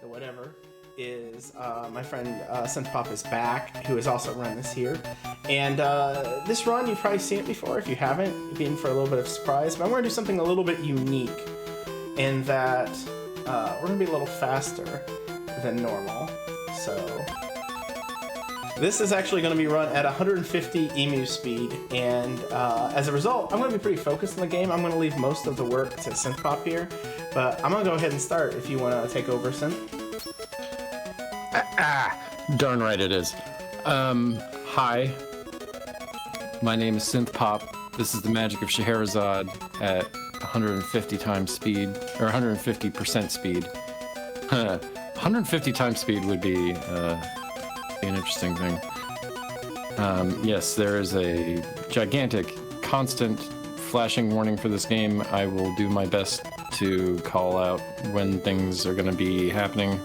the whatever, is my friend Synthpop is back, who has also run this here. And this run, you've probably seen it before. If you haven't, you'd be in for a little bit of surprise. But I'm going to do something a little bit unique in that we're going to be a little faster than normal. So this is actually going to be run at 150 emu speed, and as a result, I'm going to be pretty focused in the game. I'm going to leave most of the work to Synthpop here, but I'm going to go ahead and start if you want to take over, Synth. Darn right it is. Hi. My name is Synthpop. This is the Magic of Scheherazade at 150 times speed, or 150% speed. 150 times speed would be an interesting thing. Yes, there is a gigantic, constant flashing warning for this game. I will do my best to call out when things are going to be happening.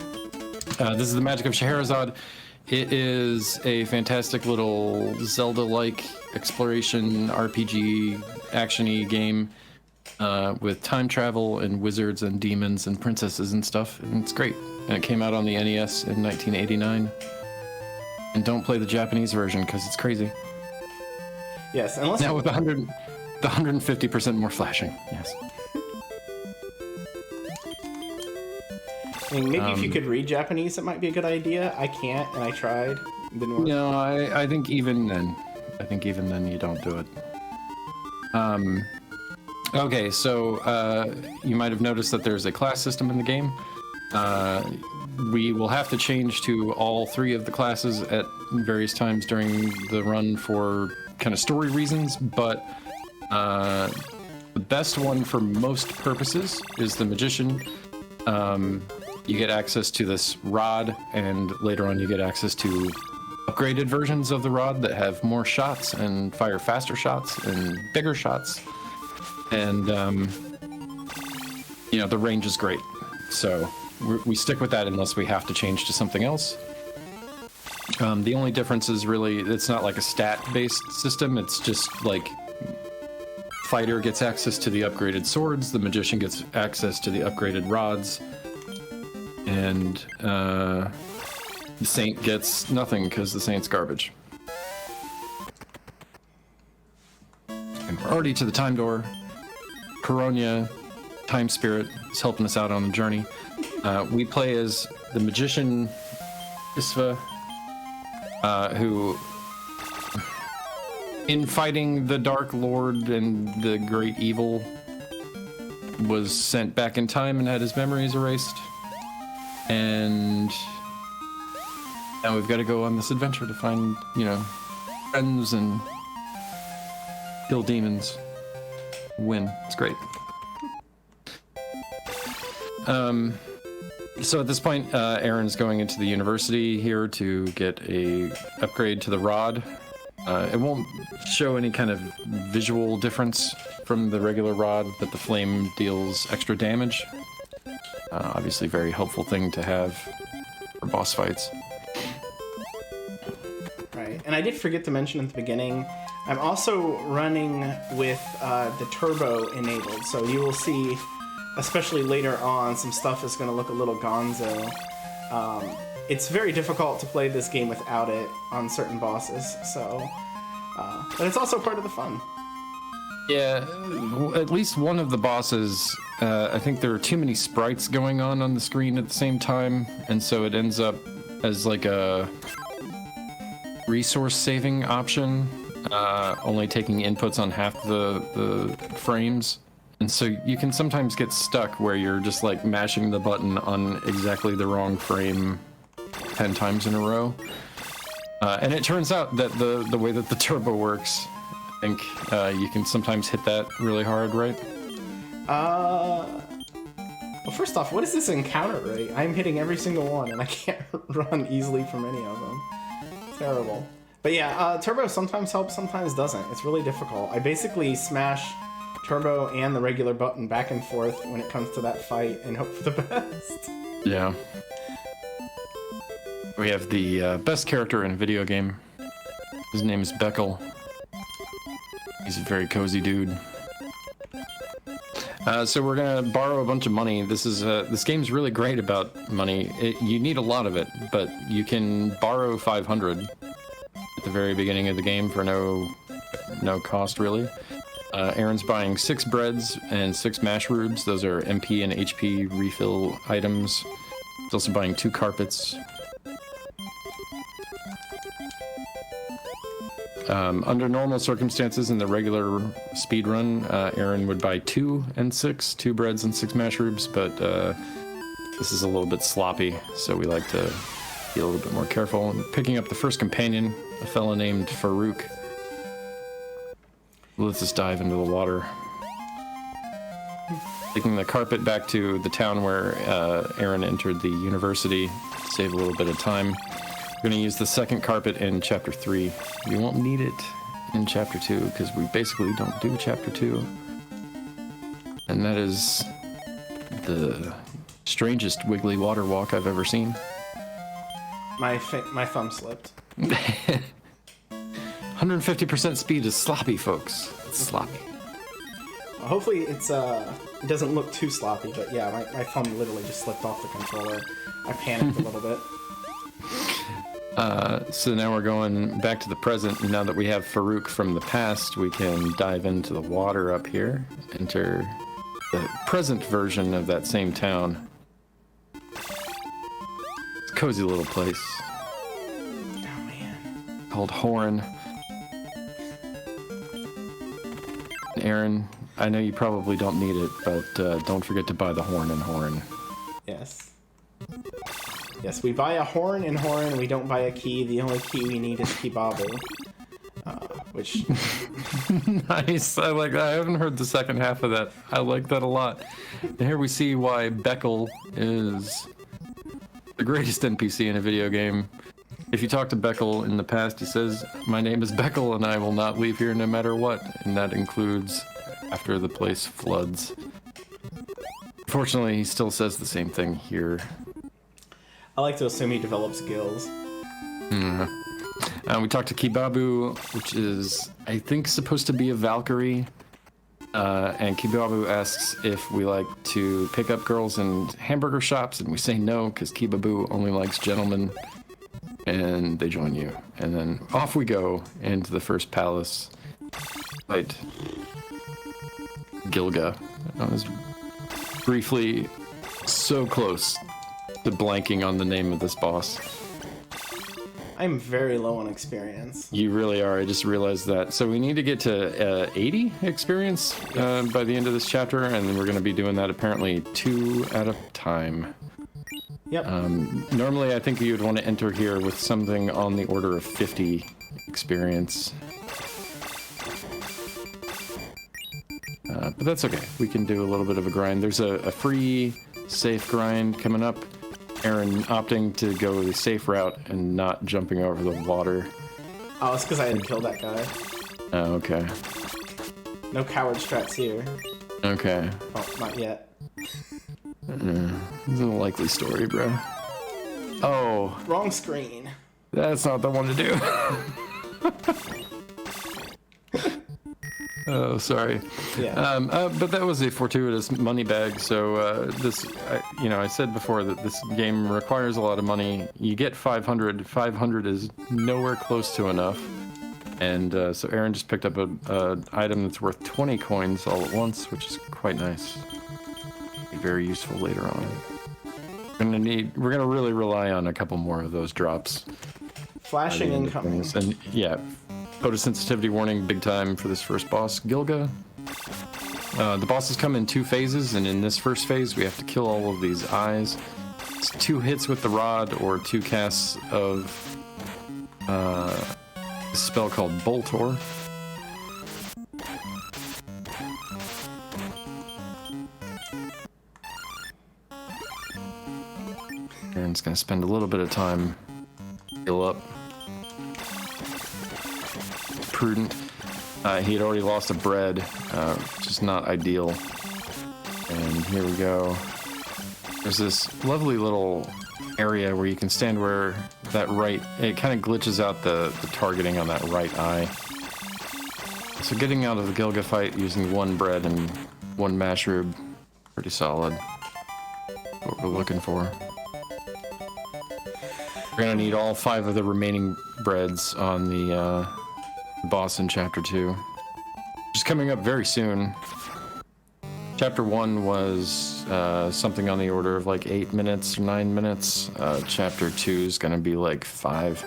This is the Magic of Scheherazade. It is a fantastic little Zelda-like exploration RPG action-y game with time travel and wizards and demons and princesses and stuff, and it's great. And it came out on the NES in 1989. And don't play the Japanese version because it's crazy. Yes, unless now with the 150% more flashing. Yes. I mean, maybe if you could read Japanese, it might be a good idea. I can't, and I tried. It didn't work. No, I think even then, you don't do it. Okay, so you might have noticed that there's a class system in the game. We will have to change to all three of the classes at various times during the run for kind of story reasons, but the best one for most purposes is the Magician. You get access to this rod, and later on you get access to upgraded versions of the rod that have more shots and fire faster shots and bigger shots. And, you know, the range is great. So we stick with that unless we have to change to something else. The only difference is really, it's not like a stat-based system. It's just like fighter gets access to the upgraded swords, the magician gets access to the upgraded rods, and the saint gets nothing because the saint's garbage. And we're already to the time door. Coronia, Time Spirit, is helping us out on the journey. We play as the magician Isva, who, in fighting the Dark Lord and the Great Evil, was sent back in time and had his memories erased. And now we've got to go on this adventure to find, you know, friends and kill demons. Win. It's great. So at this point, Aaron's going into the university here to get a upgrade to the rod. It won't show any kind of visual difference from the regular rod, but the flame deals extra damage. Obviously, very helpful thing to have for boss fights. Right, and I did forget to mention at the beginning, I'm also running with the turbo enabled, so you will see, especially later on, some stuff is going to look a little gonzo. It's very difficult to play this game without it on certain bosses, so... but it's also part of the fun. Yeah, at least one of the bosses, I think there are too many sprites going on the screen at the same time, and so it ends up as like a resource saving option, only taking inputs on half the frames. And so you can sometimes get stuck where you're just like mashing the button on exactly the wrong frame 10 times in a row. And it turns out that the way that the turbo works, I think you can sometimes hit that really hard, right? Well, first off, what is this encounter rate? I'm hitting every single one, and I can't run easily from any of them. Terrible. But yeah, turbo sometimes helps, sometimes doesn't. It's really difficult. I basically smash turbo and the regular button back and forth when it comes to that fight and hope for the best. Yeah. We have the best character in a video game. His name is Beckel. He's a very cozy dude. So we're gonna borrow a bunch of money. This game's really great about money. You need a lot of it, but you can borrow 500 at the very beginning of the game for no cost really. Aaron's buying 6 breads and 6 mash rubes. Those are MP and HP refill items. He's also buying 2 carpets. Under normal circumstances in the regular speed run, Aaron would buy 2 and 6, 2 breads and 6 mash rubes, but this is a little bit sloppy, so we like to be a little bit more careful. Picking up the first companion, a fella named Farouk. Let's just dive into the water. Taking the carpet back to the town where Aaron entered the university to save a little bit of time. We're going to use the second carpet in Chapter 3. We won't need it in Chapter 2 because we basically don't do Chapter 2. And that is the strangest wiggly water walk I've ever seen. My thumb slipped. 150% speed is sloppy, folks. It's sloppy. Well, hopefully it doesn't look too sloppy, but yeah, my thumb literally just slipped off the controller. I panicked a little bit. So now we're going back to the present. Now that we have Farouk from the past, we can dive into the water up here. Enter the present version of that same town. It's a cozy little place. Oh, man. Called Horn. Aaron, I know you probably don't need it, but don't forget to buy the horn and horn. Yes. Yes, we buy a horn in Horn, we don't buy a key. The only key we need is Kibabu. Which... Nice, I like that. I haven't heard the second half of that. I like that a lot. And here we see why Beckel is the greatest NPC in a video game. If you talk to Beckel in the past, he says, "My name is Beckel and I will not leave here no matter what." And that includes after the place floods. Fortunately, he still says the same thing here. I like to assume he develops skills. We talked to Kibabu, which is, I think, supposed to be a Valkyrie. And Kibabu asks if we like to pick up girls in hamburger shops, and we say no, because Kibabu only likes gentlemen. And they join you. And then off we go into the first palace. Fight Gilga. I was briefly so close to blanking on the name of this boss. I'm very low on experience. You really are. I just realized that. So we need to get to 80 experience by the end of this chapter, and then we're going to be doing that apparently 2 at a time. Yep. Normally, I think you would want to enter here with something on the order of 50 experience. But that's okay. We can do a little bit of a grind. There's a free, safe grind coming up. Aaron opting to go the safe route and not jumping over the water. Oh, it's because I had to kill that guy. Oh, okay. No coward strats here. Okay. Oh, not yet. It's a likely story, bro. Oh. Wrong screen. That's not the one to do. Oh, sorry. Yeah. But that was a fortuitous money bag. So I said before that this game requires a lot of money. You get 500. 500 is nowhere close to enough. And so Aaron just picked up an item that's worth 20 coins all at once, which is quite nice. Be very useful later on. We're gonna really rely on a couple more of those drops. Flashing incoming. And yeah. Photosensitivity warning, big time for this first boss, Gilga. The bosses come in 2 phases, and in this first phase, we have to kill all of these eyes. It's 2 hits with the rod, or 2 casts of a spell called Boltor. Aaron's gonna spend a little bit of time heal up. Prudent. He had already lost a bread, which is not ideal. And here we go. There's this lovely little area where you can stand where that right, it kind of glitches out the targeting on that right eye. So getting out of the Gilga fight using 1 bread and 1 mash rube Pretty solid. What we're looking for. We're gonna need all 5 of the remaining breads on the boss in Chapter 2. Which is coming up very soon. Chapter 1 was something on the order of like 8 minutes or 9 minutes. Chapter 2 is gonna be like 5.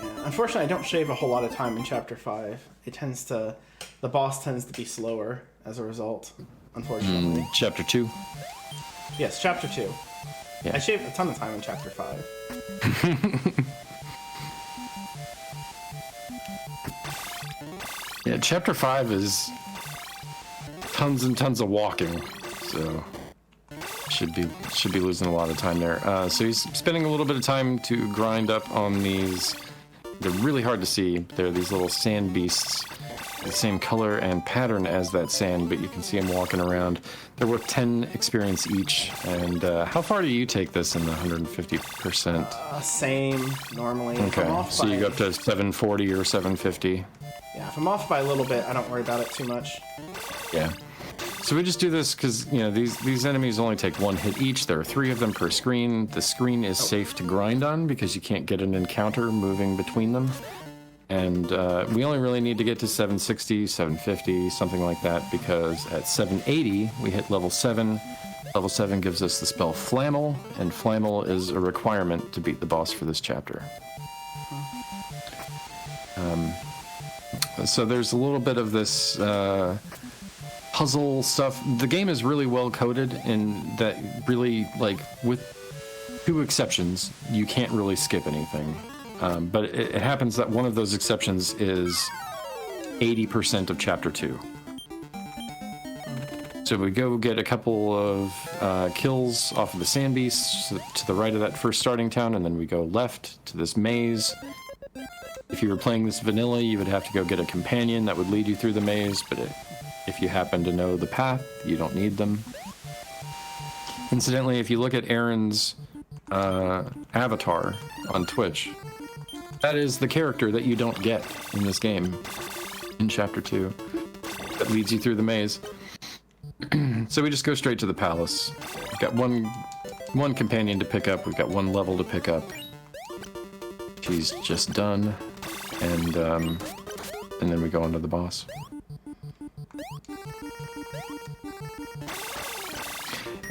Yeah, unfortunately, I don't shave a whole lot of time in Chapter 5. The boss tends to be slower as a result, unfortunately. Chapter 2? Yes, Chapter 2. Yeah. I shaved a ton of time in Chapter 5. Yeah, Chapter 5 is tons and tons of walking, so should be losing a lot of time there. So he's spending a little bit of time to grind up on these. They're really hard to see. They're these little sand beasts, the same color and pattern as that sand, but you can see them walking around. They're worth 10 experience each. And how far do you take this in the 150%? Same, normally. Okay, so you go up to 740 or 750. Yeah, if I'm off by a little bit, I don't worry about it too much. Yeah. So we just do this because, you know, these enemies only take 1 hit each. There are 3 of them per screen. The screen is safe to grind on because you can't get an encounter moving between them. And we only really need to get to 760, 750, something like that, because at 780, we hit level 7. Level 7 gives us the spell Flammel, and Flammel is a requirement to beat the boss for this chapter. So there's a little bit of this puzzle stuff. The game is really well coded in that really, like, with 2 exceptions, you can't really skip anything. But it happens that one of those exceptions is 80% of Chapter 2. So we go get a couple of kills off of the sand beasts to the right of that first starting town, and then we go left to this maze. If you were playing this vanilla, you would have to go get a companion that would lead you through the maze, but if you happen to know the path, you don't need them. Incidentally, if you look at Aaron's avatar on Twitch, that is the character that you don't get in this game, in Chapter 2, that leads you through the maze. So we just go straight to the palace. We've got one companion to pick up, we've got 1 level to pick up. She's just done, and then we go on to the boss.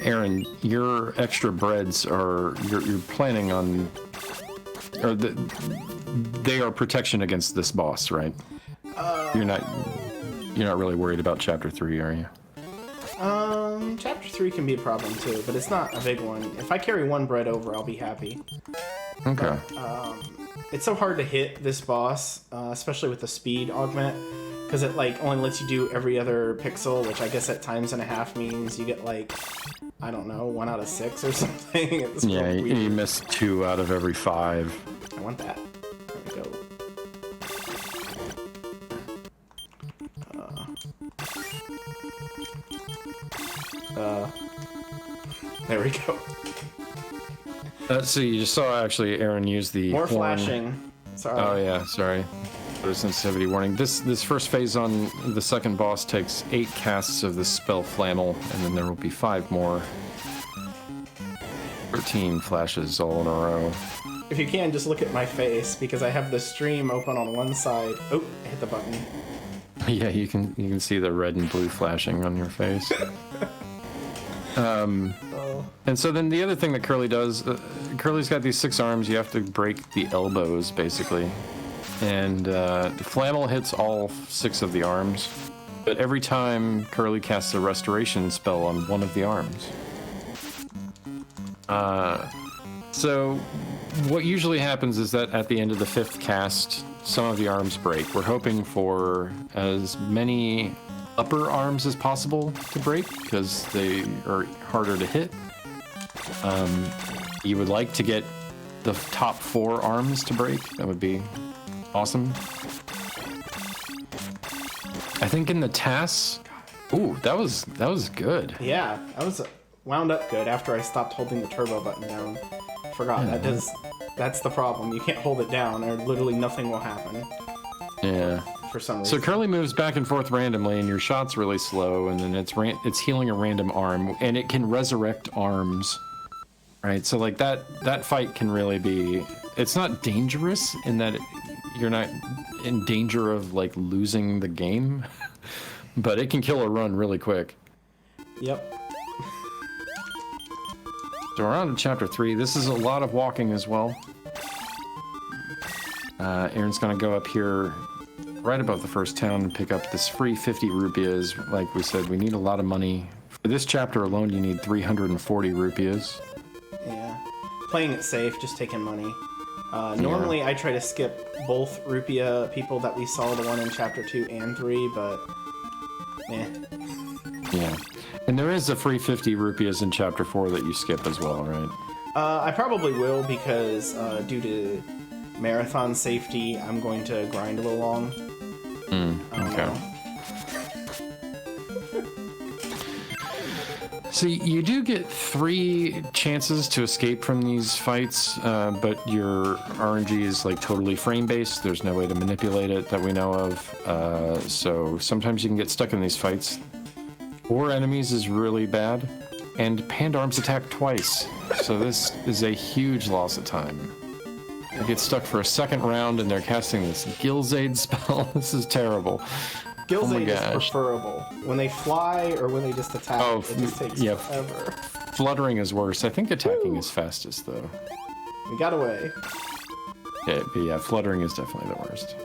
Aaron, your extra breads are you're planning on, or they are protection against this boss, right? You're not really worried about Chapter 3, are you? Chapter 3 can be a problem too, but it's not a big one. If I carry 1 bread over, I'll be happy. Okay. But, it's so hard to hit this boss, especially with the speed augment, because it like only lets you do every other pixel, which I guess at times.5 means you get like, I don't know, 1 out of 6 or something. It's yeah, you miss 2 out of every 5. I want that. There we go. There we go. So you just saw actually Aaron use the More horn. flashing. Sorry. Oh yeah, sorry. Put a sensitivity warning. This first phase on the second boss takes 8 casts of the spell Flammel, and then there will be 5 more. 13 flashes all in a row. If you can, just look at my face, because I have the stream open on one side. Oh, I hit the button. Yeah, you can see the red and blue flashing on your face. And so then the other thing that Curly does, Curly's got these 6 arms. You have to break the elbows, basically. And Flammel hits all 6 of the arms. But every time Curly casts a restoration spell on one of the arms. So what usually happens is that at the end of the 5th cast, some of the arms break. We're hoping for as many upper arms as possible to break, because they are harder to hit. You would like to get the top 4 arms to break. That would be awesome. I think in the tasks... Ooh, that was good. Yeah, that was wound up good after I stopped holding the turbo button down. Forgot, that's the problem. You can't hold it down, or literally nothing will happen. Yeah. for some So reason. Curly moves back and forth randomly, and your shot's really slow, and then it's healing a random arm, and it can resurrect arms, right? So like that fight can really be. It's not dangerous in that you're not in danger of like losing the game, but it can kill a run really quick. Yep. So we're on to chapter 3. This is a lot of walking as well. Aaron's gonna go up here right above the first town and pick up this free 50 rupees. Like we said, we need a lot of money. For this chapter alone, you need 340 rupees. Yeah. Playing it safe, just taking money. Normally, I try to skip both rupia people that we saw, the one in chapter 2 and 3, but Yeah. And there is a free 50 rupees in chapter 4 that you skip as well, right? I probably will because due to marathon safety, I'm going to grind a little long. Okay. So you do get 3 chances to escape from these fights, but your RNG is like totally frame-based. There's no way to manipulate it that we know of. So sometimes you can get stuck in these fights. 4 enemies is really bad, and Pandarms attack twice. So this is a huge loss of time. You get stuck for a second round, and they're casting this Gilzade spell. This is terrible. Gilzade is preferable. When they fly or when they just attack, it just takes forever. Fluttering is worse. I think attacking is fastest, though. We got away. Yeah, but yeah, fluttering is definitely the worst.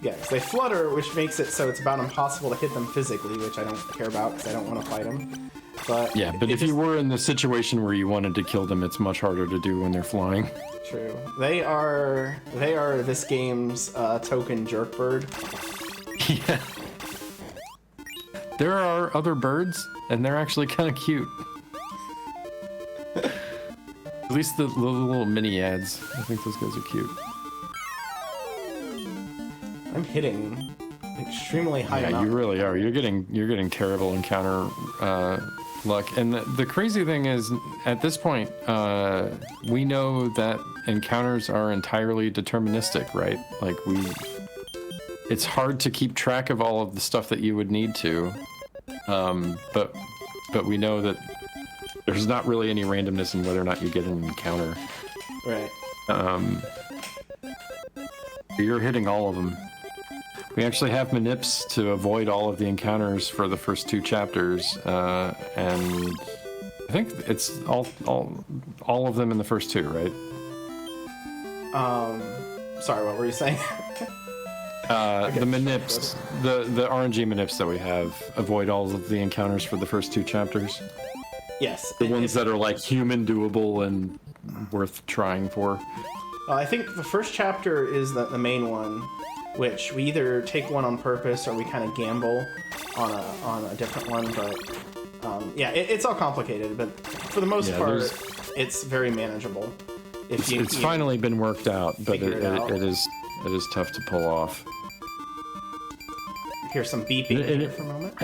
Yeah, 'cause they flutter, which makes it so it's about impossible to hit them physically, which I don't care about because I don't want to fight them. But yeah, but if you were in the situation where you wanted to kill them, it's much harder to do when they're flying. True. They are this game's token jerk bird. Yeah. There are other birds, and they're actually kind of cute. At least the little mini ads. I think those guys are cute. I'm hitting extremely high. Yeah, you really are. You're getting terrible encounter luck. And the crazy thing is, at this point, we know that encounters are entirely deterministic, right? Like it's hard to keep track of all of the stuff that you would need to, but we know that there's not really any randomness in whether or not you get an encounter. Right. You're hitting all of them. We actually have manips to avoid all of the encounters for the first 2 chapters, and I think it's all of them in the first 2, right? Sorry, what were you saying? The manips, the RNG manips that we have, avoid all of the encounters for the first 2 chapters. Yes. The ones that are like human doable and worth trying for. I think the first chapter is the main one, which we either take one on purpose or we kind of gamble on a different one. But yeah, it's all complicated. But for the most part, it's very manageable. It's finally been worked out, but it is tough to pull off. Hear some beeping here for a moment.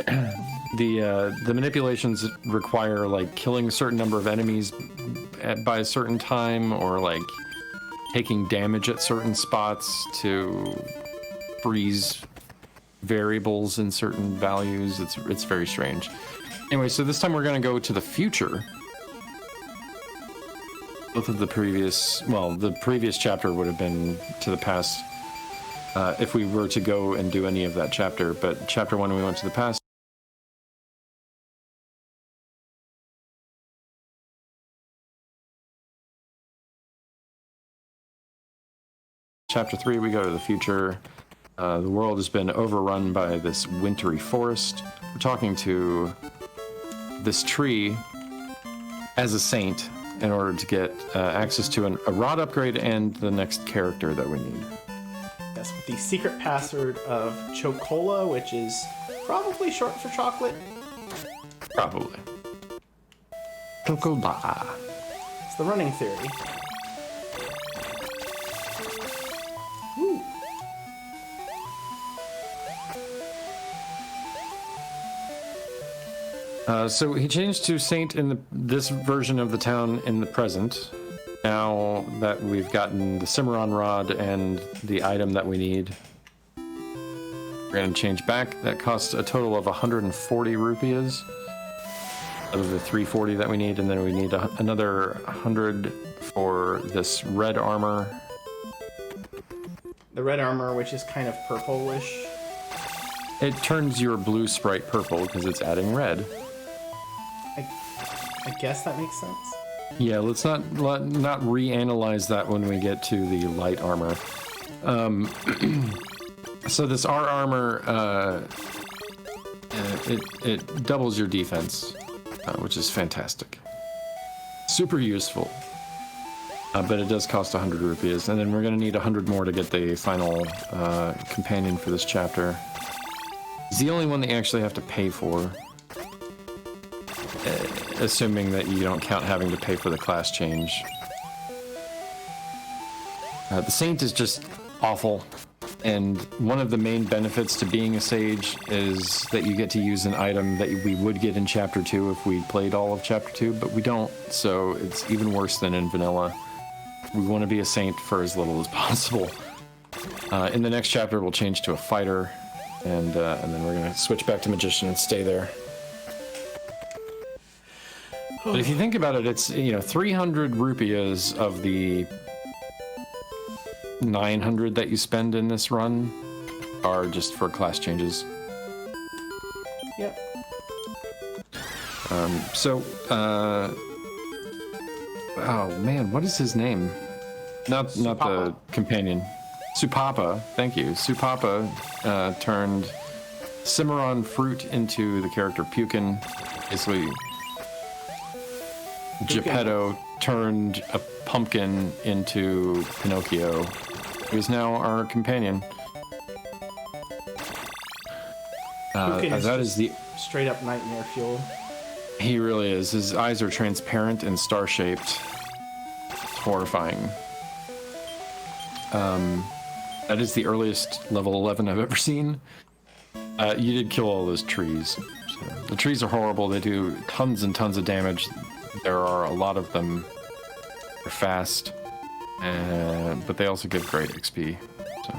The manipulations require like killing a certain number of enemies by a certain time, or like taking damage at certain spots to freeze variables in certain values. It's very strange. Anyway, so this time we're going to go to the future. Both of the previous chapter would have been to the past if we were to go and do any of that chapter, but chapter 1 we went to the past. Chapter 3 we go to the future. The world has been overrun by this wintry forest. We're talking to this tree as a saint in order to get access to a rod upgrade and the next character that we need. Yes, with the secret password of Chocola, which is probably short for chocolate. Probably. Chocola. It's the running theory. Woo. So he changed to Saint in this version of the town in the present. Now that we've gotten the Cimarron Rod and the item that we need. We're going to change back. That costs a total of 140 rupees out of the 340 that we need, and then we need another 100 for this red armor. The red armor, which is kind of purplish. It turns your blue sprite purple because it's adding red. I guess that makes sense. Yeah, let's not reanalyze that when we get to the light armor. So this R armor, it doubles your defense, which is fantastic. Super useful. But it does cost 100 rupees, and then we're going to need 100 more to get the final companion for this chapter. It's the only one that you actually have to pay for, assuming that you don't count having to pay for the class change. The Saint is just awful, and one of the main benefits to being a Sage is that you get to use an item that we would get in Chapter 2 if we played all of Chapter 2, but we don't, so it's even worse than in Vanilla. We want to be a Saint for as little as possible. In the next chapter, we'll change to a Fighter, and then we're going to switch back to Magician and stay there. But if you think about it, it's, 300 rupees of the 900 that you spend in this run are just for class changes. Yep. Oh man, what is his name? Not the companion. Supapa, thank you. Supapa turned Cimarron fruit into the character Pukin. Basically, Geppetto turned a pumpkin into Pinocchio, who's now our companion. That is the straight up nightmare fuel. He really is. His eyes are transparent and star-shaped. It's horrifying. That is the earliest level 11 I've ever seen. You did kill all those trees. So, the trees are horrible. They do tons and tons of damage. There are a lot of them. They're fast, but they also give great XP. So.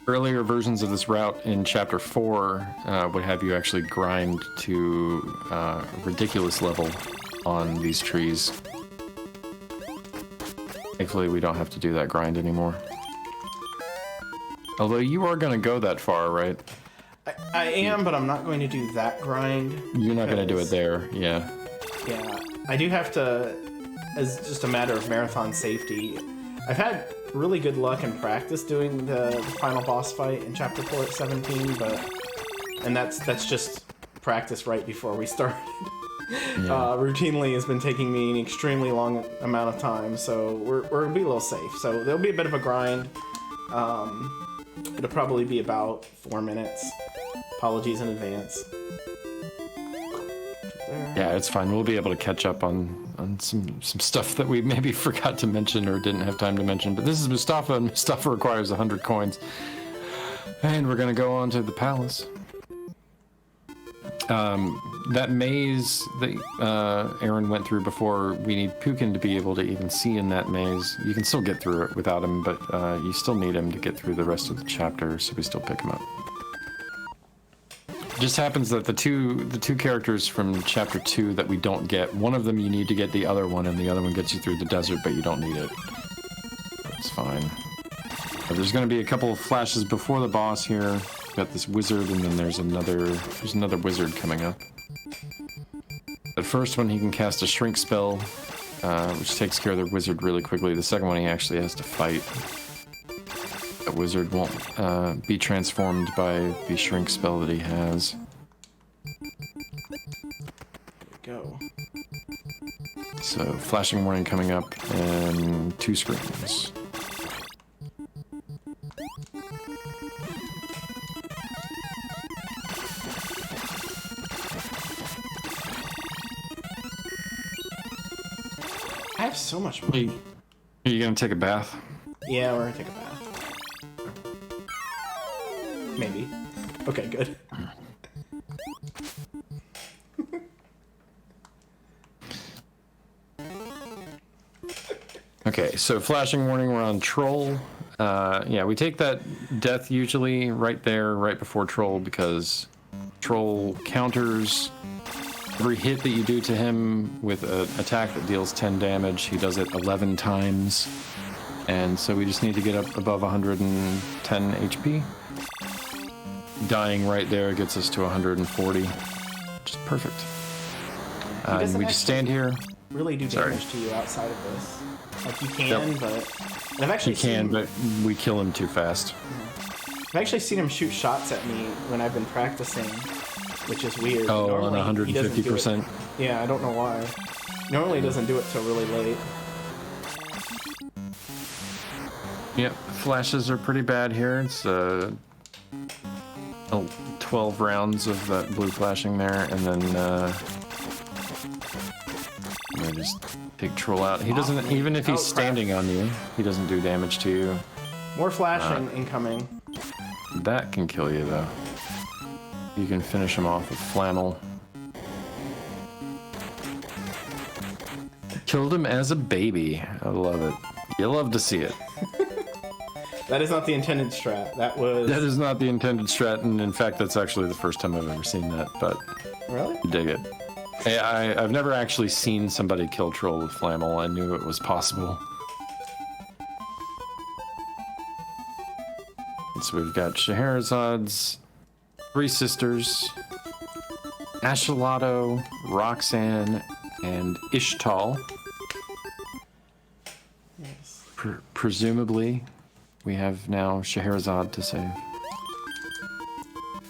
Earlier versions of this route in Chapter 4 would have you actually grind to a ridiculous level on these trees. Thankfully, we don't have to do that grind anymore. Although you are going to go that far, right? I am, but I'm not going to do that grind. You're not going to do it there, yeah. Yeah, I do have to, as just a matter of marathon safety, I've had really good luck in practice doing the final boss fight in Chapter 4 at 17, and that's just practice right before we started. Yeah. Routinely has been taking me an extremely long amount of time, so we're gonna be a little safe. So there'll be a bit of a grind. It'll probably be about 4 minutes. Apologies in advance. Yeah, it's fine. We'll be able to catch up on some stuff that we maybe forgot to mention or didn't have time to mention. But this is Mustafa, and Mustafa requires 100 coins. And we're going to go on to the palace. That maze that Aaron went through before, we need Pukin to be able to even see in that maze. You can still get through it without him, but you still need him to get through the rest of the chapter, so we still pick him up. It just happens that the two characters from Chapter 2 that we don't get, one of them you need to get the other one, and the other one gets you through the desert, but you don't need it. It's fine. But there's going to be a couple of flashes before the boss here. Got this wizard, and then there's another wizard coming up. The first one, he can cast a shrink spell, which takes care of the wizard really quickly. The second one, he actually has to fight. That wizard won't be transformed by the shrink spell that he has. There we go. So, flashing warning coming up, and 2 screens. I have so much money. Are you gonna take a bath? Yeah, we're gonna take a bath. Maybe. Okay, good. Okay, so flashing warning, we're on Troll. Yeah, we take that death usually right there, right before Troll, because Troll counters every hit that you do to him with an attack that deals 10 damage. He does it 11 times. And so we just need to get up above 110 HP. Dying right there gets us to 140. Which is perfect. And we just stand here. Really do damage to you outside of this. Like you can, but I've actually but we kill him too fast. I've actually seen him shoot shots at me when I've been practicing, which is weird. Oh, on 150%. Yeah, I don't know why. Normally he doesn't do it till really late. Yep, flashes are pretty bad here. It's 12 rounds of that blue flashing there, and then I just take Troll out. He doesn't, even if he's standing on you, he doesn't do damage to you. More flashing incoming. That can kill you though. You can finish him off with Flannel. Killed him as a baby. I love it. You love to see it. That is not the intended strat. That is not the intended strat, and in fact, that's actually the first time I've ever seen that, but... Really? I dig it. I've never actually seen somebody kill Troll with Flannel. I knew it was possible. And so we've got Scheherazade's 3 sisters, Ashalato, Roxanne, and Ishtal. Yes. Presumably, we have now Scheherazade to save.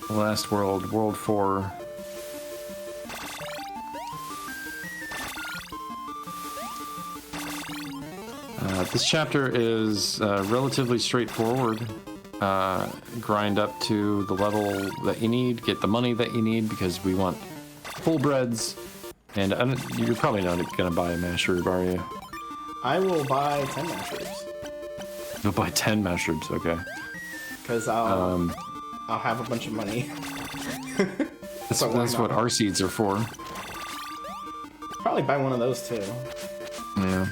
The last world, World 4. This chapter is relatively straightforward. Grind up to the level that you need, get the money that you need, because we want full breads. And you're probably not going to buy a masher, are you? I will buy 10 mashers. You'll buy 10 mashers, okay. Because I'll have a bunch of money. That's what our seeds are for. Probably buy one of those too. Yeah.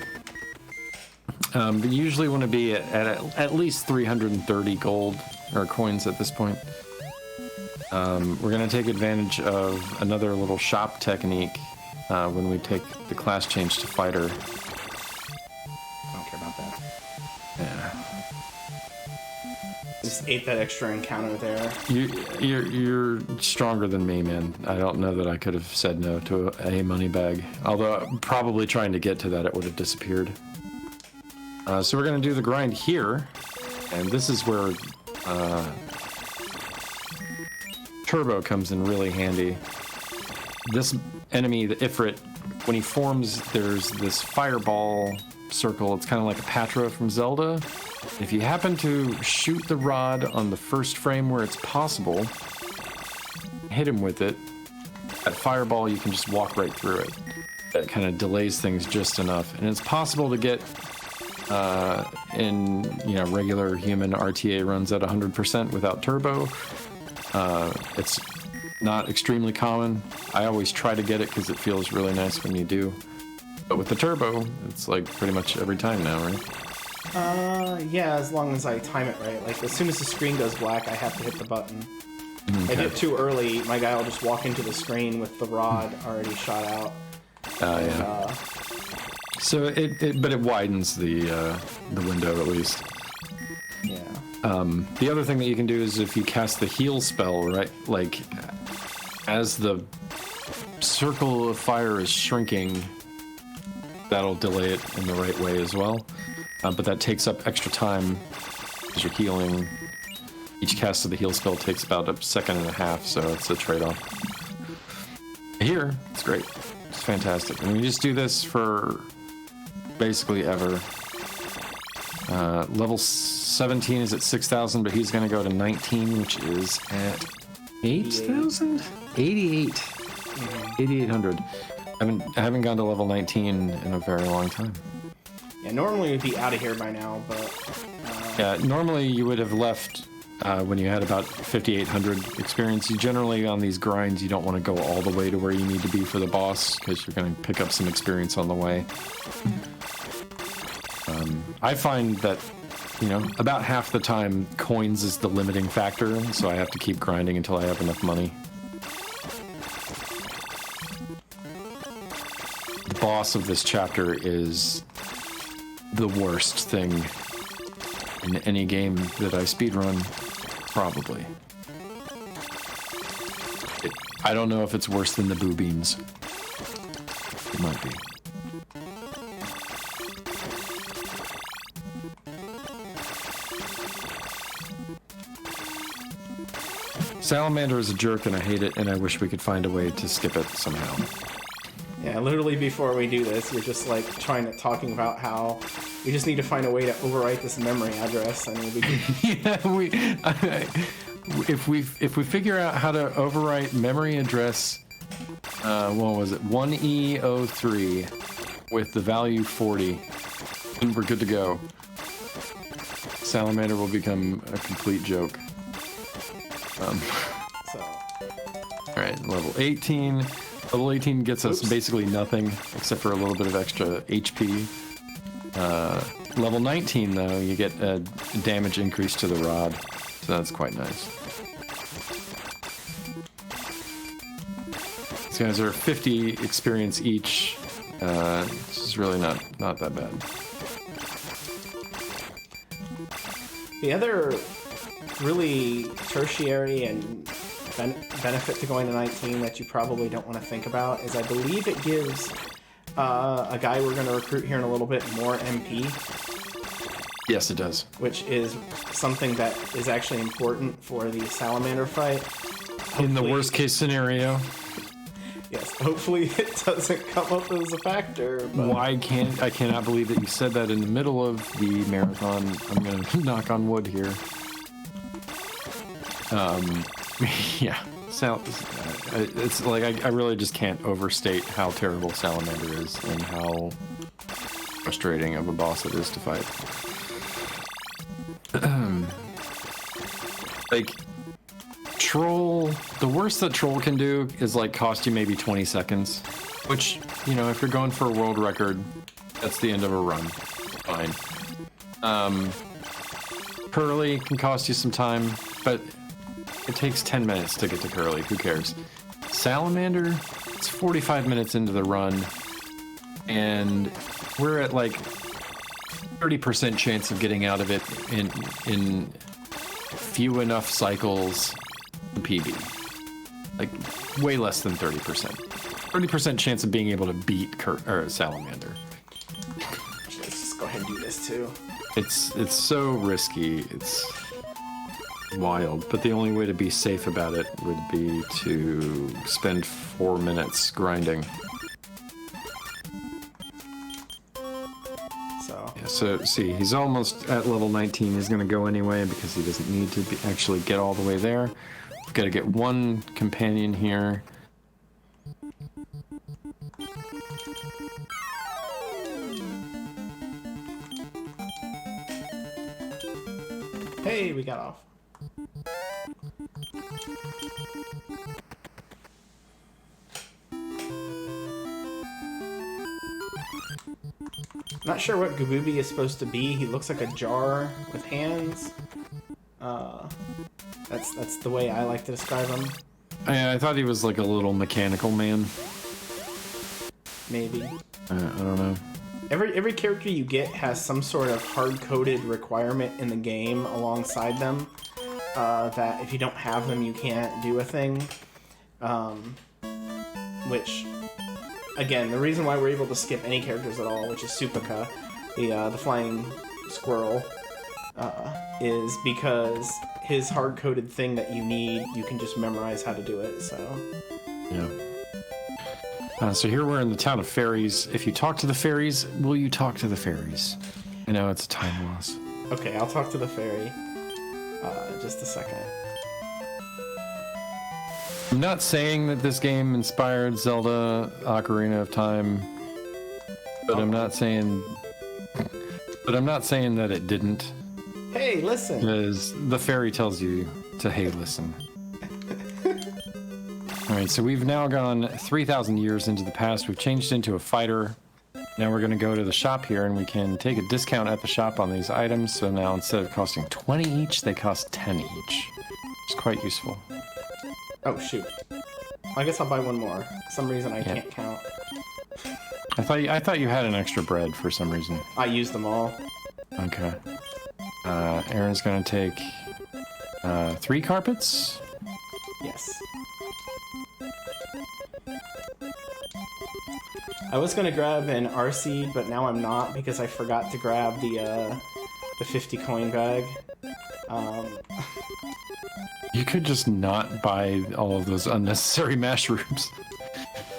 But you usually want to be at least 330 gold or coins at this point. We're going to take advantage of another little shop technique when we take the class change to fighter. I don't care about that. Yeah. Just ate that extra encounter there. You're stronger than me, man. I don't know that I could have said no to a money bag. Although probably trying to get to that, it would have disappeared. So we're going to do the grind here, and this is where Turbo comes in really handy. This enemy, the Ifrit, when he forms, there's this fireball circle. It's kind of like a Patra from Zelda. If you happen to shoot the rod on the first frame where it's possible, hit him with it, that fireball, you can just walk right through it. That kind of delays things just enough. And it's possible to get in regular human RTA runs at 100% without turbo. It's not extremely common. I always try to get it because it feels really nice when you do. But with the turbo, it's like pretty much every time now, right? Yeah, as long as I time it right. Like as soon as the screen goes black, I have to hit the button. Okay. If I hit too early, my guy will just walk into the screen with the rod already shot out. Yeah. So but it widens the window at least. Yeah. The other thing that you can do is if you cast the heal spell, right? Like as the circle of fire is shrinking, that'll delay it in the right way as well. But that takes up extra time as you're healing. Each cast of the heal spell takes about a second and a half, so it's a trade-off. Here, it's great. It's fantastic. And we just do this for basically ever. Level 17 is at 6,000, but he's going to go to 19, which is at 8,000? 88. 8,800. I haven't gone to level 19 in a very long time. Yeah, normally we'd be out of here by now, but... Yeah, normally you would have left when you had about 5,800 experience. You generally, on these grinds, you don't want to go all the way to where you need to be for the boss, because you're going to pick up some experience on the way. I find that you know, about half the time coins is the limiting factor, so I have to keep grinding until I have enough money. The boss of this chapter is the worst thing in any game that I speedrun, probably. I don't know if it's worse than the boo beams. It might be. Salamander is a jerk and I hate it, and I wish we could find a way to skip it somehow. Yeah, literally before we do this, you're just like talking about how we just need to find a way to overwrite this memory address, and we'll be Yeah, if we figure out how to overwrite memory address, what was it, 1E03 with the value 40, and we're good to go. Salamander will become a complete joke. so. All right, level 18. Level 18 gets us basically nothing except for a little bit of extra HP. Level 19, though, you get a damage increase to the rod, so that's quite nice. These guys are 50 experience each. This is really not that bad. The other really tertiary and benefit to going to 19 that you probably don't want to think about is I believe it gives a guy we're going to recruit here in a little bit more MP. Yes, it does. Which is something that is actually important for the salamander fight. In the worst case scenario. Yes, hopefully it doesn't come up as a factor. But... I cannot believe that you said that in the middle of the marathon. I'm going to knock on wood here. Yeah, it's like I really just can't overstate how terrible Salamander is and how frustrating of a boss it is to fight. Like, Troll, the worst that Troll can do is like cost you maybe 20 seconds, which, you know, if you're going for a world record, that's the end of a run. Fine. Curly can cost you some time, but it takes 10 minutes to get to Curly. Who cares? Salamander, it's 45 minutes into the run, and we're at like 30% chance of getting out of it in few enough cycles in PB. Like, way less than 30%. 30% chance of being able to beat Salamander. Let's just go ahead and do this too. It's so risky. It's wild, but the only way to be safe about it would be to spend 4 minutes grinding. So see, he's almost at level 19. He's gonna go anyway because he doesn't need to actually get all the way there. We've got to get one companion here. Hey, we got off. Not sure what Gabubi is supposed to be. He looks like a jar with hands. That's the way I like to describe him. I thought he was like a little mechanical man. Maybe. I don't know. Every character you get has some sort of hard-coded requirement in the game alongside them. That if you don't have them, you can't do a thing. Which, again, the reason why we're able to skip any characters at all, which is Supaka, the flying squirrel, is because his hard-coded thing that you need, you can just memorize how to do it, so... Yeah. So here we're in the town of fairies. If you talk to the fairies, will you talk to the fairies? I know it's a time loss. Okay, I'll talk to the fairy. Just a second. I'm not saying that this game inspired Zelda Ocarina of Time, but I'm not saying that it didn't. Hey, listen. Because the fairy tells you to hey, listen. All right, so we've now gone 3,000 years into the past. We've changed into a fighter. Now we're going to go to the shop here, and we can take a discount at the shop on these items. So now instead of costing 20 each, they cost 10 each. It's quite useful. Oh, shoot. I guess I'll buy one more. For some reason I can't count. I thought you had an extra bread for some reason. I used them all. Okay. Aaron's going to take 3 carpets. Yes. I was gonna grab an R-Seed, but now I'm not because I forgot to grab the 50 coin bag. You could just not buy all of those unnecessary mushrooms.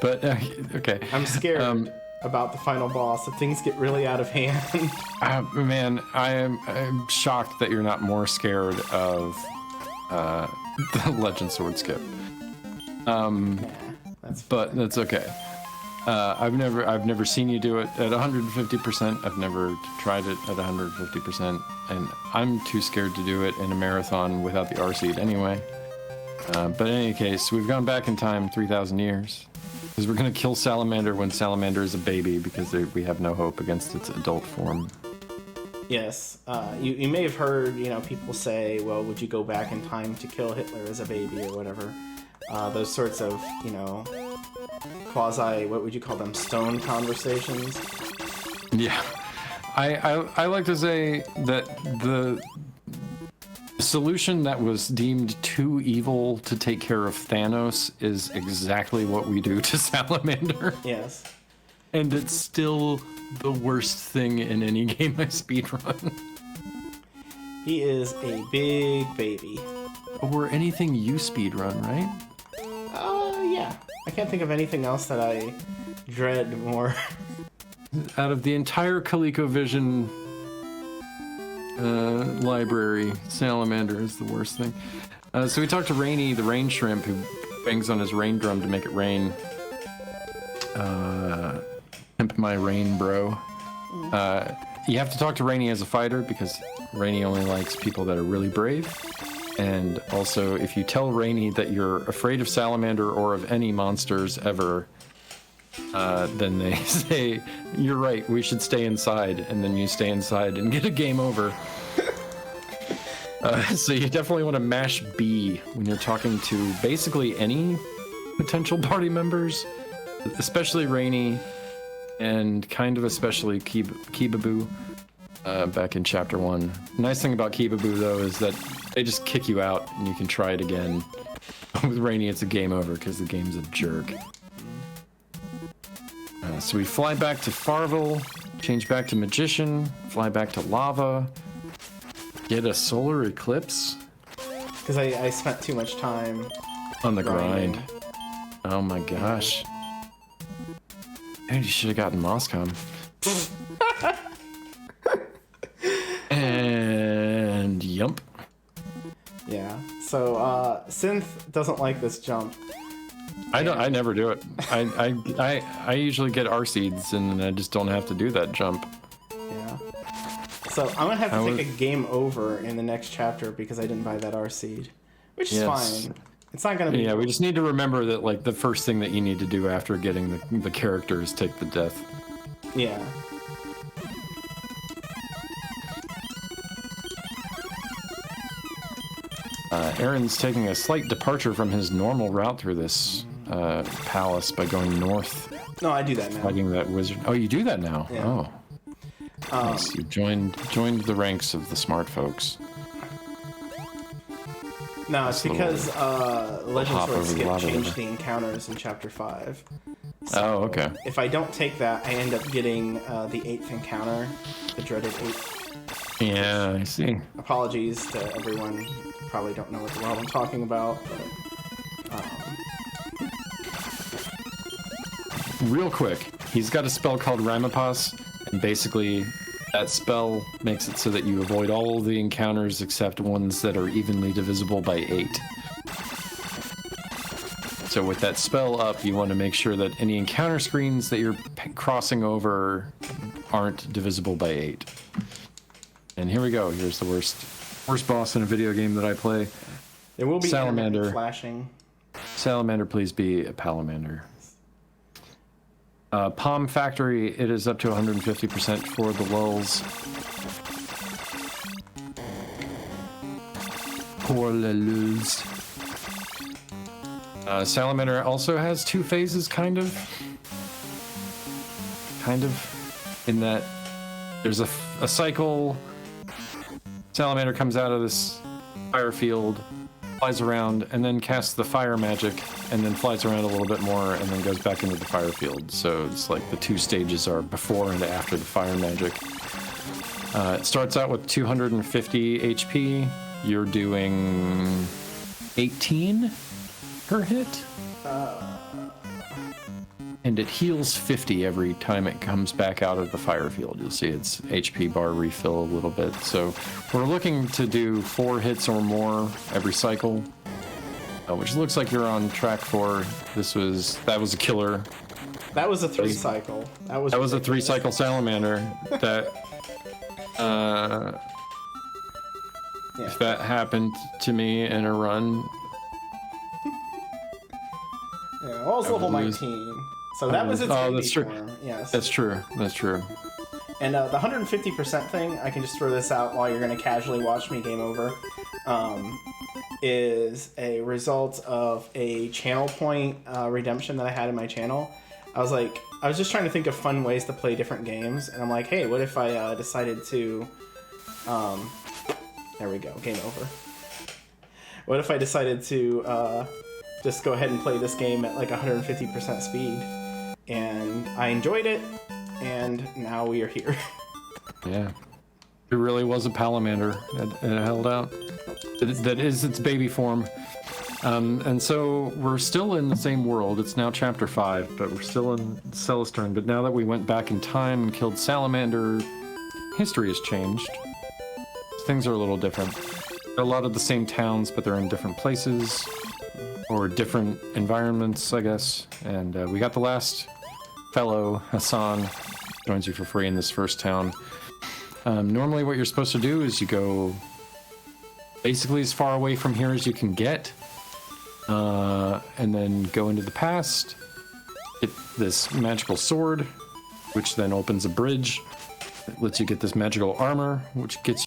But, okay. I'm scared about the final boss if things get really out of hand. Man, I'm shocked that you're not more scared of the Legend Sword Skip. But that's okay. I've never seen you do it at 150%. I've never tried it at 150%, and I'm too scared to do it in a marathon without the R-Seed anyway. But in any case, we've gone back in time 3,000 years. Because we're going to kill Salamander when Salamander is a baby, because we have no hope against its adult form. Yes. You may have heard, people say, well, would you go back in time to kill Hitler as a baby or whatever? Those sorts of, quasi, what would you call them, stone conversations? Yeah. I like to say that the solution that was deemed too evil to take care of Thanos is exactly what we do to Salamander. Yes. And it's still the worst thing in any game I speedrun. He is a big baby. Or anything you speedrun, right? Yeah. I can't think of anything else that I dread more. Out of the entire ColecoVision library, Salamander is the worst thing. So we talked to Rainy, the rain shrimp, who bangs on his rain drum to make it rain. Pimp my rain, bro. You have to talk to Rainy as a fighter, because Rainy only likes people that are really brave. And also, if you tell Rainy that you're afraid of Salamander or of any monsters ever, then they say, you're right, we should stay inside. And then you stay inside and get a game over. So you definitely want to mash B when you're talking to basically any potential party members, especially Rainy, and kind of especially Kibaboo. Back in chapter 1. Nice thing about Kibaboo, though, is that they just kick you out and you can try it again. With Rainy, it's a game over because the game's a jerk. So we fly back to Farville, change back to Magician, fly back to Lava, get a solar eclipse. Because I spent too much time on the grind. Oh my gosh. Dude, you should have gotten Moscom. And yump. Yeah. So Synth doesn't like this jump. I never do it. I usually get R-Seeds and I just don't have to do that jump. Yeah. So I'm gonna have to take a game over in the next chapter because I didn't buy that R-Seed. Which is fine. It's not gonna be. Yeah, we just need to remember that like the first thing that you need to do after getting the character is take the death. Yeah. Aaron's taking a slight departure from his normal route through this palace by going north. No, I do that now. Fighting that wizard. Oh, you do that now? Yeah. Oh. Nice. You joined the ranks of the smart folks. No, it's because Legend Sword Skip changed the encounters in Chapter 5. So oh, okay. If I don't take that, I end up getting the 8th encounter, the dreaded 8th. Yeah, I see. Apologies to everyone who probably don't know what the world I'm talking about, but... Real quick, he's got a spell called Ramapas, and basically that spell makes it so that you avoid all the encounters except ones that are evenly divisible by 8. So with that spell up, you want to make sure that any encounter screens that you're crossing over aren't divisible by 8. And here we go. Here's the worst boss in a video game that I play. There will be Salamander flashing. Salamander, please be a Palamander. Palm Factory, it is up to 150% for the lulz. Pour la lulz. Salamander also has 2 phases, kind of. In that there's a cycle. Salamander comes out of this fire field, flies around, and then casts the fire magic, and then flies around a little bit more, and then goes back into the fire field. So it's like the 2 stages are before and after the fire magic. It starts out with 250 HP. You're doing 18 per hit. And it heals 50 every time it comes back out of the fire field. You'll see its HP bar refill a little bit. So we're looking to do 4 hits or more every cycle, which looks like you're on track for. That was a killer. That was a 3 cycle. That was a 3 cycle salamander. That yeah. If that happened to me in a run, yeah, well, I was level 19. So that was its baby that's true. form. Yes. That's true. And the 150% thing, I can just throw this out while you're going to casually watch me game over, is a result of a channel point redemption that I had in my channel. I was just trying to think of fun ways to play different games, and I'm like, hey, what if I decided to, there we go, game over. What if I decided to just go ahead and play this game at like 150% speed? And I enjoyed it, and now we are here. Yeah. It really was a palamander. It held out. That is its baby form. And so we're still in the same world. It's now chapter 5, but we're still in Celestern. But now that we went back in time and killed Salamander, history has changed. Things are a little different. There are a lot of the same towns, but they're in different places. Or different environments, I guess. And we got the last fellow, Hassan, joins you for free in this first town. Normally what you're supposed to do is you go basically as far away from here as you can get, and then go into the past, get this magical sword, which then opens a bridge that lets you get this magical armor, which gets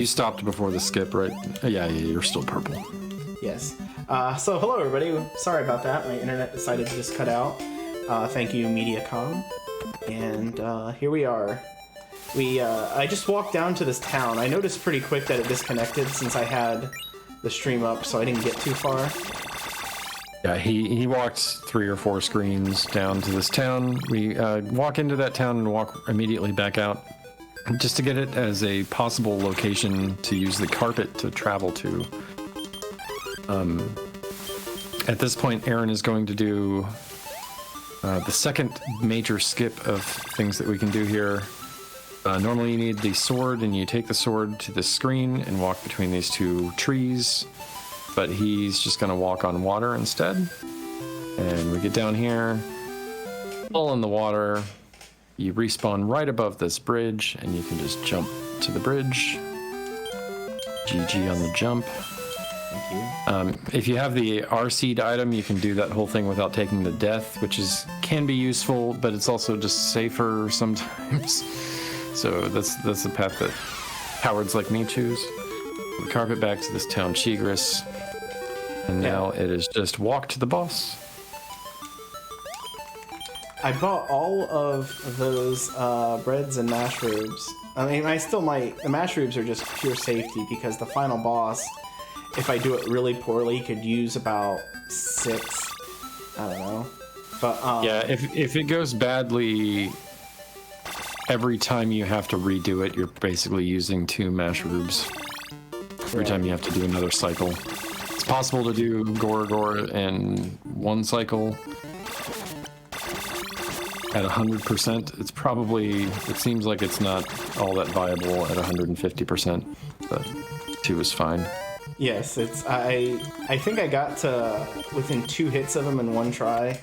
you stopped before the skip, right? Yeah, you're still purple. Yes. So hello everybody. Sorry about that. My internet decided to just cut out. Thank you, Mediacom. And here we are. I just walked down to this town. I noticed pretty quick that it disconnected since I had the stream up, so I didn't get too far. Yeah, he walked 3 or 4 screens down to this town. We walk into that town and walk immediately back out, just to get it as a possible location to use the carpet to travel to. At this point, Aaron is going to do the second major skip of things that we can do here. Normally you need the sword, and you take the sword to this screen and walk between these 2 trees, but he's just going to walk on water instead. And we get down here, fall in the water, you respawn right above this bridge, and you can just jump to the bridge. GG on the jump. Thank you. If you have the R-seed item, you can do that whole thing without taking the death, which can be useful, but it's also just safer sometimes. So that's the path that cowards like me choose. We carpet back to this town, Chigris, and now it is just walk to the boss. I bought all of those breads and mushrooms. I mean, I still might. The mushrooms are just pure safety because the final boss, if I do it really poorly, could use about 6. I don't know. But yeah, if it goes badly, every time you have to redo it, you're basically using 2 mushrooms. Every time you have to do another cycle. It's possible to do Gorgor in 1 cycle. At 100%, it seems like it's not all that viable at 150%, but 2 is fine. yes, I think I got to within 2 hits of him in 1 try,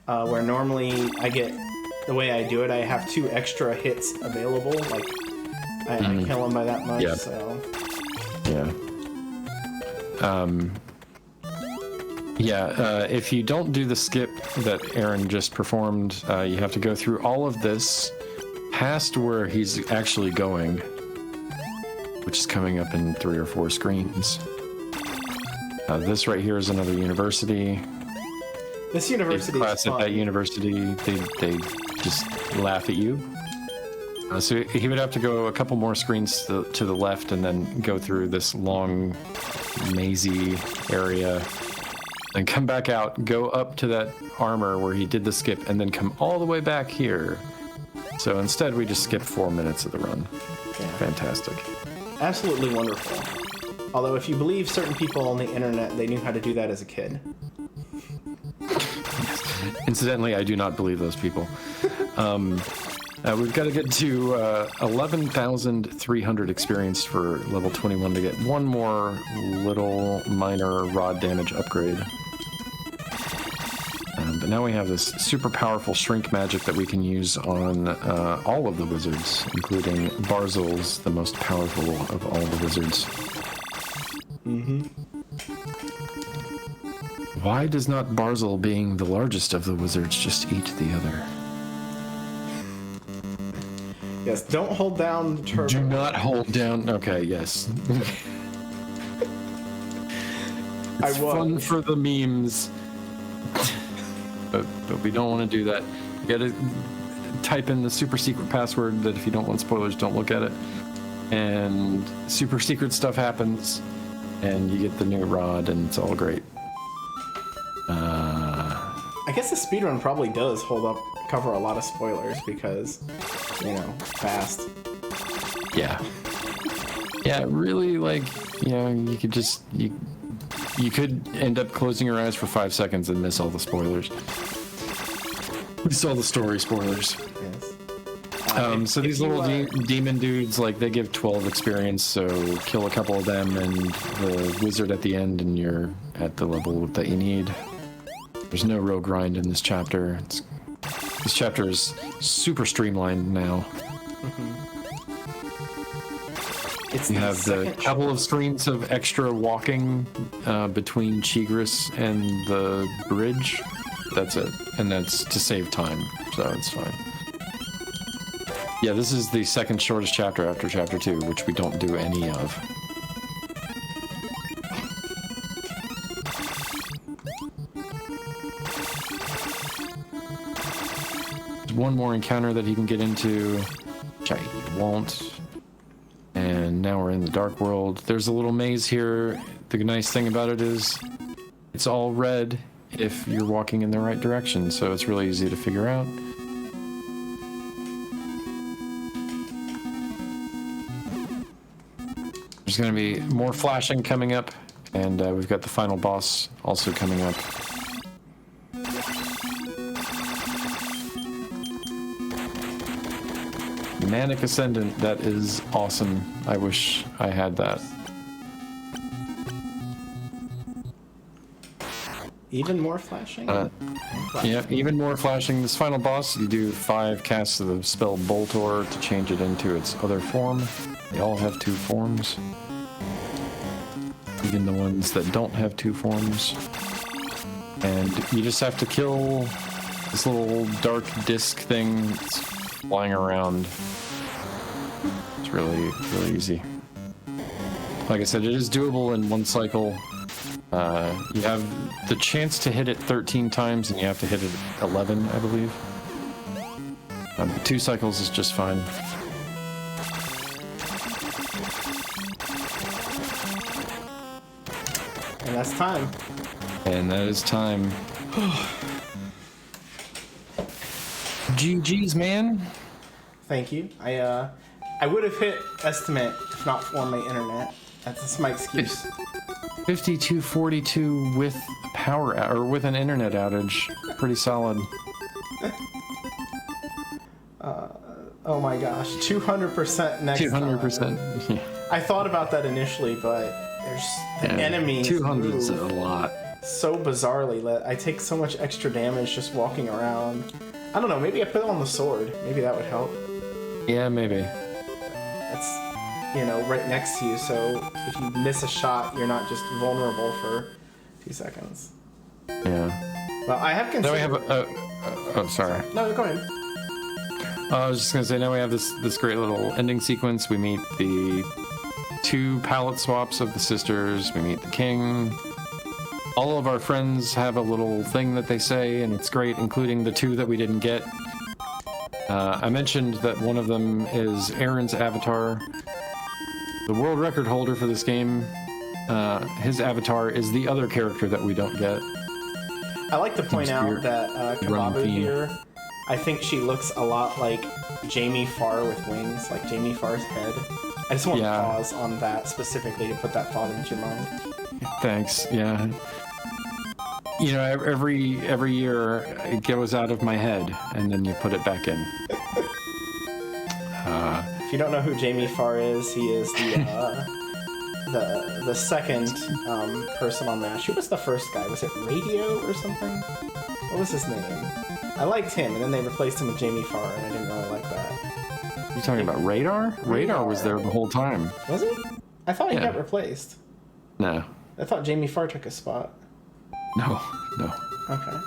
where normally the way I do it, I have 2 extra hits available. Like I kill him by that much. Yeah. So if you don't do the skip that Aaron just performed, you have to go through all of this past where he's actually going, which is coming up in 3 or 4 screens. This right here is another university. this university Class is at fun. that university, they just laugh at you. So he would have to go a couple more screens to the left and then go through this long, mazy area. Then come back out, go up to that armor where he did the skip, and then come all the way back here. So instead, we just skip 4 minutes of the run. Yeah. Fantastic. Absolutely wonderful. Although, if you believe certain people on the internet, they knew how to do that as a kid. Incidentally, I do not believe those people. We've got to get to 11,300 experience for level 21 to get 1 more little minor rod damage upgrade. But now we have this super powerful shrink magic that we can use on all of the wizards, including Barzil's the most powerful of all the wizards. Why does not Barzil, being the largest of the wizards, just eat the other? Yes, don't hold down the turbo. Do not hold down. Okay, yes. It's fun for the memes. But we don't want to do that. You gotta type in the super secret password that if you don't want spoilers, don't look at it. And super secret stuff happens, and you get the new rod, and it's all great. I guess the speedrun probably does cover a lot of spoilers because, fast. Yeah. Yeah, really, you could just, you could end up closing your eyes for 5 seconds and miss all the spoilers. We saw the story spoilers. Yes. So these little demon dudes, they give 12 experience, so kill a couple of them and the wizard at the end, and you're at the level that you need. There's no real grind in this chapter. This chapter is super streamlined now. You have the couple of screens of extra walking between Chigris and the bridge. That's it. And that's to save time, so it's fine. Yeah, this is the second shortest chapter after chapter 2, which we don't do any of. There's one more encounter that he can get into, which I won't. And now we're in the dark world. There's a little maze here. The nice thing about it is it's all red if you're walking in the right direction, so it's really easy to figure out. There's going to be more flashing coming up, and we've got the final boss also coming up. Manic Ascendant, that is awesome. I wish I had that. Even more flashing? Yeah, even more flashing. This final boss, you do 5 casts of the spell Boltor to change it into its other form. They all have 2 forms. Even the ones that don't have 2 forms. And you just have to kill this little dark disc thing that's flying around. It's really, really easy. Like I said, it is doable in 1 cycle. You have the chance to hit it 13 times, and you have to hit it 11, I believe. 2 cycles is just fine. And that's time. And that is time. GG's, man. Thank you. I would have hit estimate if not for my internet. That's my excuse. 5242 with power or with an internet outage. Pretty solid. Oh my gosh, 200% next 200%. time. I thought about that initially, but there's the enemies 200's move a lot. so bizarrely. I take so much extra damage just walking around. I don't know, maybe I put it on the sword. Maybe that would help. Yeah, maybe. That's, right next to you, so if you miss a shot, you're not just vulnerable for a few seconds. Yeah. Well, I have considered... Now we have oh, sorry. No, go ahead. I was just gonna say, now we have this great little ending sequence. We meet the 2 palette swaps of the sisters. We meet the king. All of our friends have a little thing that they say, and it's great, including the 2 that we didn't get. I mentioned that one of them is Aaron's avatar. The world record holder for this game, his avatar is the other character that we don't get. I like to point out that Kababu here, I think she looks a lot like Jamie Farr with wings, like Jamie Farr's head. I just want to pause on that specifically to put that thought into your mind. Thanks, yeah. Every year it goes out of my head, and then you put it back in. If you don't know who Jamie Farr is, he is the second person on MASH. Who was the first guy? Was it Radio or something? What was his name? I liked him, and then they replaced him with Jamie Farr, and I didn't really like that. You talking about Radar? Radar was there the whole time. Was he? I thought he got replaced. No. I thought Jamie Farr took his spot. No. Okay.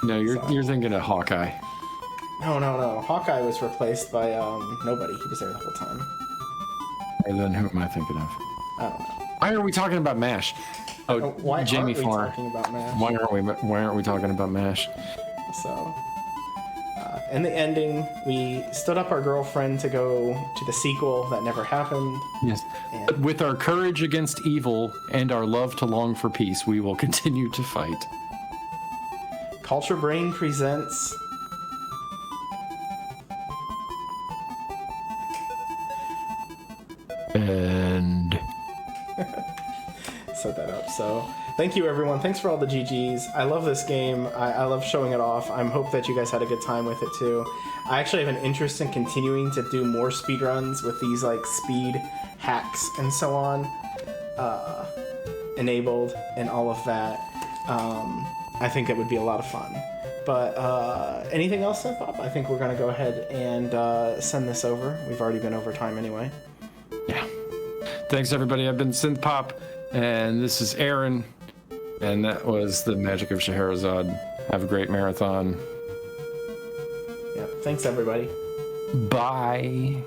No, you're thinking of Hawkeye. No. Hawkeye was replaced by nobody. He was there the whole time. Or then who am I thinking of? I don't know. Why are we talking about MASH? Oh, why Jamie aren't we Farr. talking about MASH? Why aren't we talking about MASH? So, in the ending, we stood up our girlfriend to go to the sequel that never happened. Yes. And with our courage against evil and our love to long for peace, we will continue to fight. Culture Brain presents... And... set that up. So thank you, everyone. Thanks for all the GGs. I love this game. I love showing it off. I hope that you guys had a good time with it too. I actually have an interest in continuing to do more speedruns with these like speed hacks and so on enabled and all of that. I think it would be a lot of fun. But anything else, Bob? I think we're going to go ahead and send this over. We've already been over time anyway. Yeah. Thanks, everybody. I've been Synthpop, and this is Aaron, and that was the Magic of Scheherazade. Have a great marathon. Yeah. Thanks, everybody. Bye.